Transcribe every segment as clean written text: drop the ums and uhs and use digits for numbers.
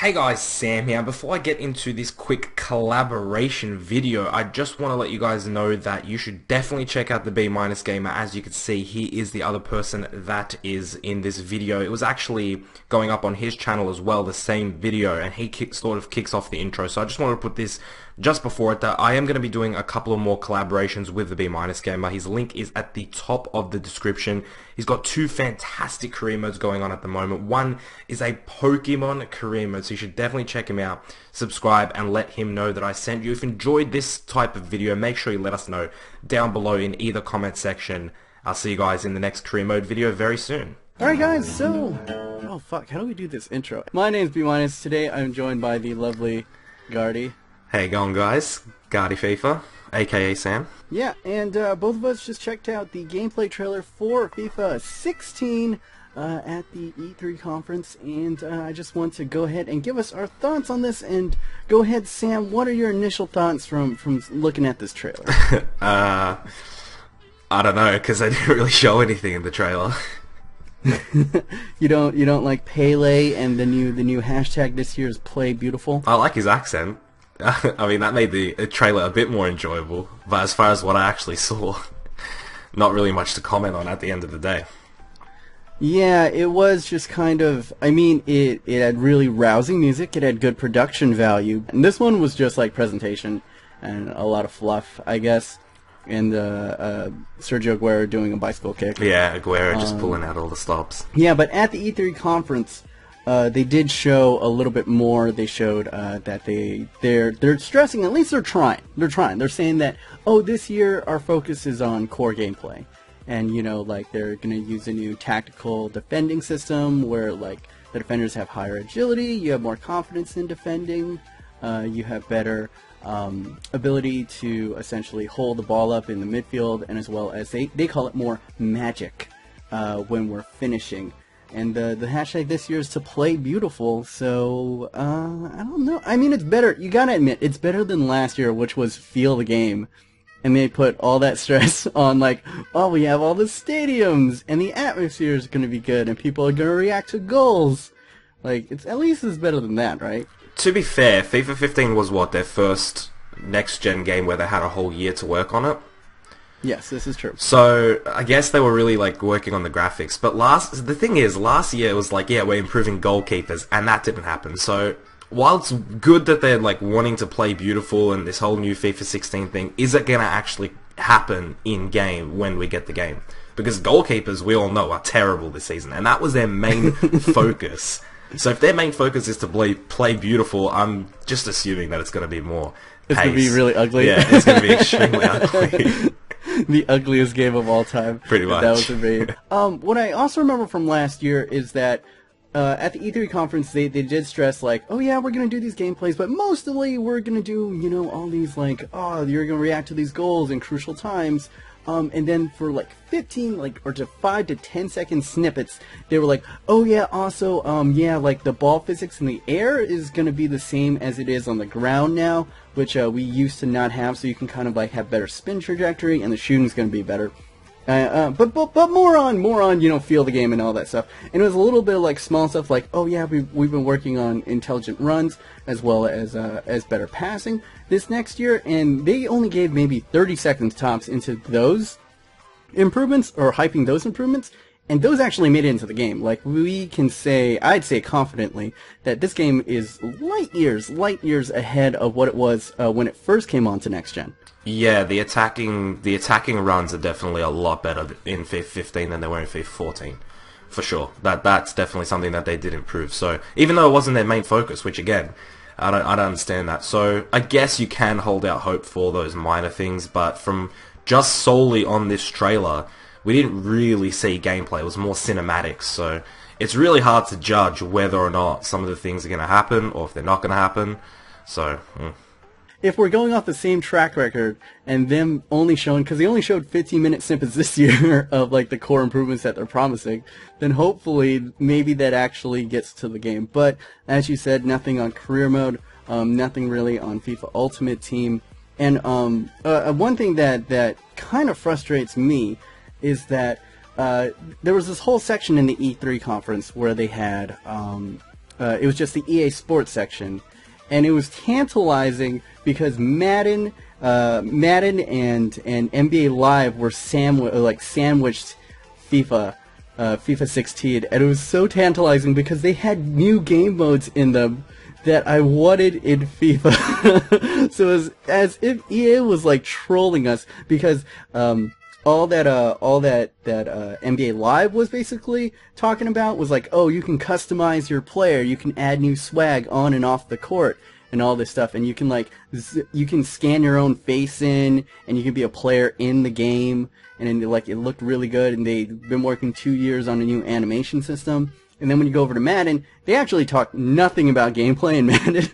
Hey guys, Sam here. Before I get into this quick collaboration video, I just want to let you guys know that you should definitely check out the B-Minus Gamer. As you can see, he is the other person that is in this video. It was actually going up on his channel as well, the same video, and he sort of kicks off the intro. So I just wanted to put this just before it that I am going to be doing a couple of more collaborations with the B-Minus Gamer. His link is at the top of the description. He's got two fantastic career modes going on at the moment. One is a Pokemon career mode, so you should definitely check him out, subscribe, and let him know that I sent you. If you enjoyed this type of video, make sure you let us know down below in either comment section. I'll see you guys in the next career mode video very soon. Alright guys, so... Oh fuck, how do we do this intro? My name's BMOnus. Today I'm joined by the lovely Gardy. Hey, going guys, Gardy FIFA, aka Sam. Yeah, and both of us just checked out the gameplay trailer for FIFA 16 at the E3 conference, and I just want to go ahead and give us our thoughts on this. And go ahead, Sam, what are your initial thoughts from looking at this trailer? I don't know, because I didn't really show anything in the trailer. You don't like Pele, and the new hashtag this year is Play Beautiful? I like his accent. I mean, that made the trailer a bit more enjoyable, but as far as what I actually saw, not really much to comment on at the end of the day. Yeah, it was just kind of, I mean, it had really rousing music, it had good production value, and this one was just like presentation and a lot of fluff, I guess, and Sergio Aguero doing a bicycle kick. Yeah, Aguero just pulling out all the stops. Yeah, but at the E3 conference, they did show a little bit more. They showed that they're stressing, at least they're trying. They're saying that, oh, this year our focus is on core gameplay. And, you know, like, they're going to use a new tactical defending system where, like, the defenders have higher agility, you have more confidence in defending, you have better ability to essentially hold the ball up in the midfield, and as well as they call it more magic when we're finishing. And the hashtag this year is to play beautiful, so, I don't know. I mean, it's better, you gotta admit, it's better than last year, which was feel the game. And they put all that stress on, like, oh, we have all the stadiums, and the atmosphere is gonna be good, and people are gonna react to goals. Like, at least it's better than that, right? To be fair, FIFA 15 was what, their first next-gen game where they had a whole year to work on it? Yes, this is true. So, I guess they were really, like, working on the graphics. But the thing is, last year it was like, yeah, we're improving goalkeepers, and that didn't happen. So, while it's good that they're, like, wanting to play beautiful and this whole new FIFA 16 thing, is it going to actually happen in-game when we get the game? Because goalkeepers, we all know, are terrible this season, and that was their main focus. So if their main focus is to play beautiful, I'm just assuming that it's going to be more pace. It's going to be really ugly. Yeah, it's going to be extremely ugly. The ugliest game of all time. Pretty much. That was amazing. What I also remember from last year is that at the E3 conference, they did stress, like, oh yeah, we're going to do these gameplays, but mostly we're going to do, you know, all these, like, oh, you're going to react to these goals in crucial times. And then for, like, 15, like, or to 5 to 10 second snippets, they were like, oh yeah, also, yeah, like, the ball physics in the air is going to be the same as it is on the ground now, which we used to not have, so you can kind of, like, have better spin trajectory, and the shooting's going to be better. But more on, you know, feel the game and all that stuff. And it was a little bit of, like, small stuff like, oh yeah, we've been working on intelligent runs as well as better passing this next year, and they only gave maybe 30 seconds tops into those improvements, or hyping those improvements, and those actually made it into the game. Like, we can say, I'd say confidently, that this game is light years ahead of what it was when it first came on to next gen. Yeah, the attacking runs are definitely a lot better in FIFA 15 than they were in FIFA 14, for sure. That's definitely something that they did improve. So even though it wasn't their main focus, which again, I don't understand that. So I guess you can hold out hope for those minor things, but from just solely on this trailer, we didn't really see gameplay. It was more cinematics, so it's really hard to judge whether or not some of the things are going to happen or if they're not going to happen. So. If we're going off the same track record and them only showing, because they only showed 15-minute snippets this year of, like, the core improvements that they're promising, then hopefully maybe that actually gets to the game. But as you said, nothing on career mode, nothing really on FIFA Ultimate Team. And one thing that kind of frustrates me is that there was this whole section in the E3 conference where they had it was just the EA Sports section, and it was tantalizing because Madden and NBA Live were sandwiched FIFA 16, and it was so tantalizing because they had new game modes in them that I wanted in FIFA. So it was as if EA was like trolling us because all that NBA Live was basically talking about was like, oh, you can customize your player, you can add new swag on and off the court, and all this stuff, and you can you can scan your own face in, and you can be a player in the game, and then, like, it looked really good, and they've been working 2 years on a new animation system. And then when you go over to Madden, they actually talk nothing about gameplay in Madden.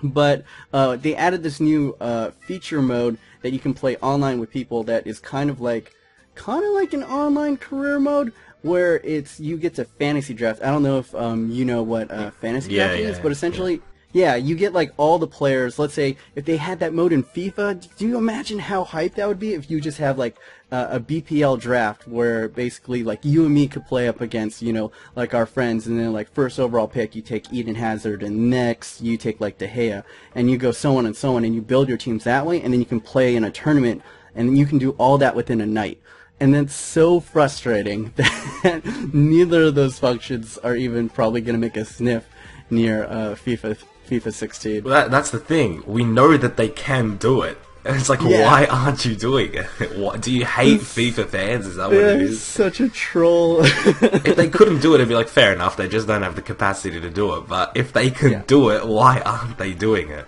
But they added this new feature mode that you can play online with people that is kind of like an online career mode where you get to fantasy draft. I don't know if you know what fantasy draft is, but essentially, yeah, you get like all the players. Let's say if they had that mode in FIFA, do you imagine how hype that would be if you just have like a BPL draft where basically like you and me could play up against, you know, like our friends, and then like first overall pick you take Eden Hazard, and next you take like De Gea, and you go so on and so on, and you build your teams that way, and then you can play in a tournament, and you can do all that within a night. And that's so frustrating that neither of those functions are even probably going to make a sniff near FIFA 16. Well, that's the thing. We know that they can do it. And it's like, why aren't you doing it? What, do you hate FIFA fans? Is that what it is? Such a troll. If they couldn't do it, it'd be like, fair enough, they just don't have the capacity to do it. But if they can do it, why aren't they doing it?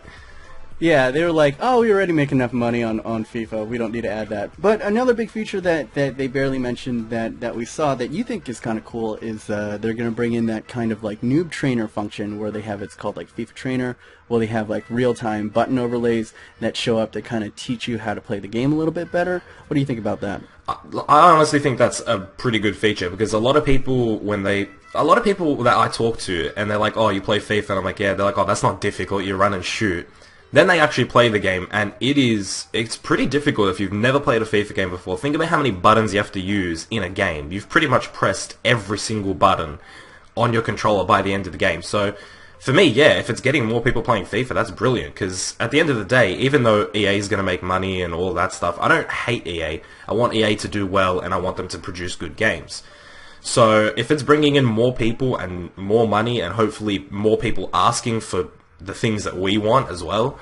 Yeah, they were like, oh, we already make enough money on FIFA, we don't need to add that. But another big feature that they barely mentioned that we saw that you think is kind of cool is they're going to bring in that kind of like noob trainer function where they have, it's called like FIFA Trainer, where they have like real-time button overlays that show up to kind of teach you how to play the game a little bit better. What do you think about that? I honestly think that's a pretty good feature because a lot of people that I talk to and they're like, oh, you play FIFA, and I'm like, yeah, they're like, oh, that's not difficult, you run and shoot. Then they actually play the game, and it's pretty difficult if you've never played a FIFA game before. Think about how many buttons you have to use in a game. You've pretty much pressed every single button on your controller by the end of the game. So, for me, yeah, if it's getting more people playing FIFA, that's brilliant, because at the end of the day, even though EA is going to make money and all that stuff, I don't hate EA. I want EA to do well, and I want them to produce good games. So, if it's bringing in more people and more money, and hopefully more people asking for the things that we want as well,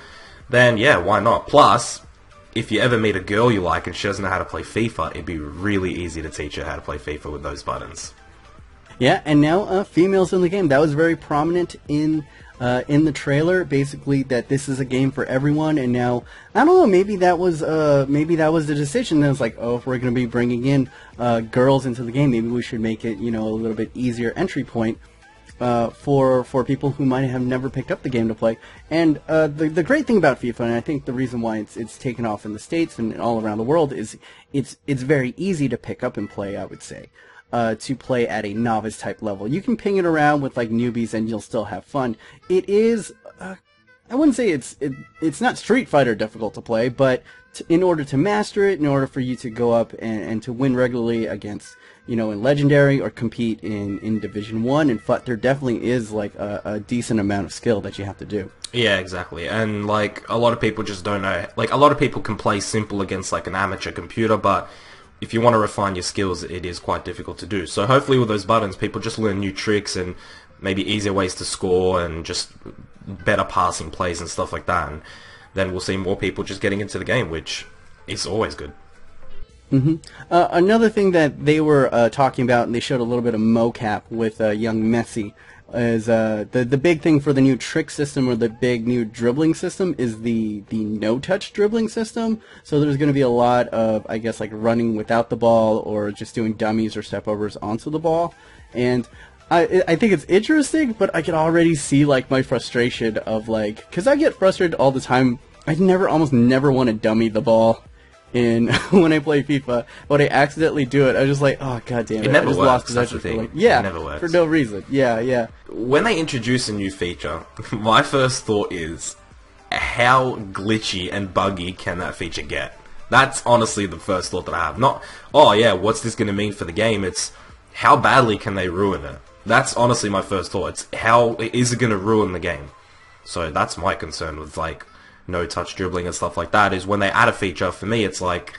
then yeah, why not? Plus, if you ever meet a girl you like and she doesn't know how to play FIFA, it'd be really easy to teach her how to play FIFA with those buttons. Yeah, and now females in the game. That was very prominent in the trailer, basically that this is a game for everyone. And now I don't know, maybe that was the decision. That was like, oh, if we're going to be bringing in girls into the game, maybe we should make it, you know, a little bit easier entry point for people who might have never picked up the game to play. And the great thing about FIFA, and I think the reason why it's taken off in the States and all around the world, is it's very easy to pick up and play, I would say. To play at a novice type level. You can ping it around with like newbies and you'll still have fun. It is, I wouldn't say it's not Street Fighter difficult to play, but in order to master it, in order for you to go up and to win regularly against, you know, in Legendary or compete in Division 1 and FUT, there definitely is like a decent amount of skill that you have to do. Yeah, exactly. And like a lot of people just don't know, like a lot of people can play simple against like an amateur computer, but if you want to refine your skills, it is quite difficult to do. So hopefully with those buttons, people just learn new tricks and maybe easier ways to score and just better passing plays and stuff like that. And then we'll see more people just getting into the game, which is always good. Mm-hmm. Another thing that they were talking about, and they showed a little bit of mocap with young Messi, is the big thing for the new trick system, or the big new dribbling system, is the no-touch dribbling system. So there's going to be a lot of, I guess, like running without the ball or just doing dummies or stepovers onto the ball. And I think it's interesting, but I can already see like my frustration of like, because I get frustrated all the time. I almost never want to dummy the ball when I play FIFA. When I accidentally do it, I'm just like, oh, god damn it. It never I just works, lost that's the possession thing. like, yeah, it never works. For no reason. Yeah. When they introduce a new feature, my first thought is, how glitchy and buggy can that feature get? That's honestly the first thought that I have. Not, oh yeah, what's this going to mean for the game? It's, how badly can they ruin it? That's honestly my first thought. It's how is it going to ruin the game? So that's my concern with like no touch dribbling and stuff like that, is when they add a feature, for me it's like,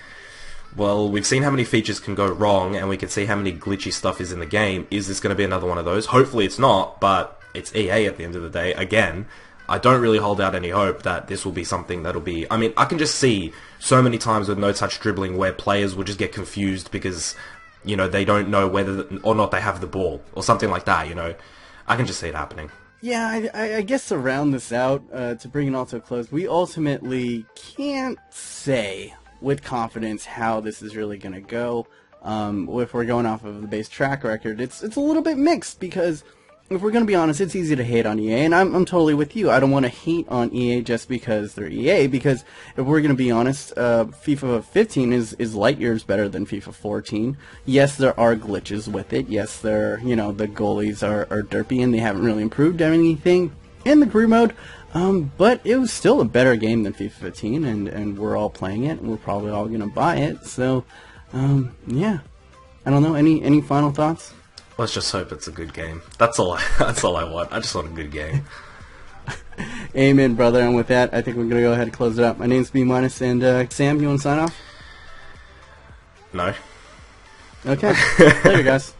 well, we've seen how many features can go wrong and we can see how many glitchy stuff is in the game. Is this going to be another one of those? Hopefully it's not, but it's EA at the end of the day. Again, I don't really hold out any hope that this will be something that'll be... I mean, I can just see so many times with no touch dribbling where players will just get confused because, you know, they don't know whether or not they have the ball or something like that, you know. I can just see it happening. Yeah, I guess to round this out, to bring it all to a close, we ultimately can't say with confidence how this is really going to go. If we're going off of the base track record, it's a little bit mixed, because if we're going to be honest, it's easy to hate on EA, and I'm totally with you. I don't want to hate on EA just because they're EA, because if we're going to be honest, FIFA 15 is light years better than FIFA 14. Yes, there are glitches with it. Yes, the goalies are derpy, and they haven't really improved anything in the career mode. But it was still a better game than FIFA 15, and we're all playing it, and we're probably all going to buy it. So, yeah. I don't know. Any final thoughts? Let's just hope it's a good game. That's all I want. I just want a good game. Amen, brother. And with that, I think we're going to go ahead and close it up. My name's BMOnus, and Sam, you want to sign off? No. Okay. Later, guys.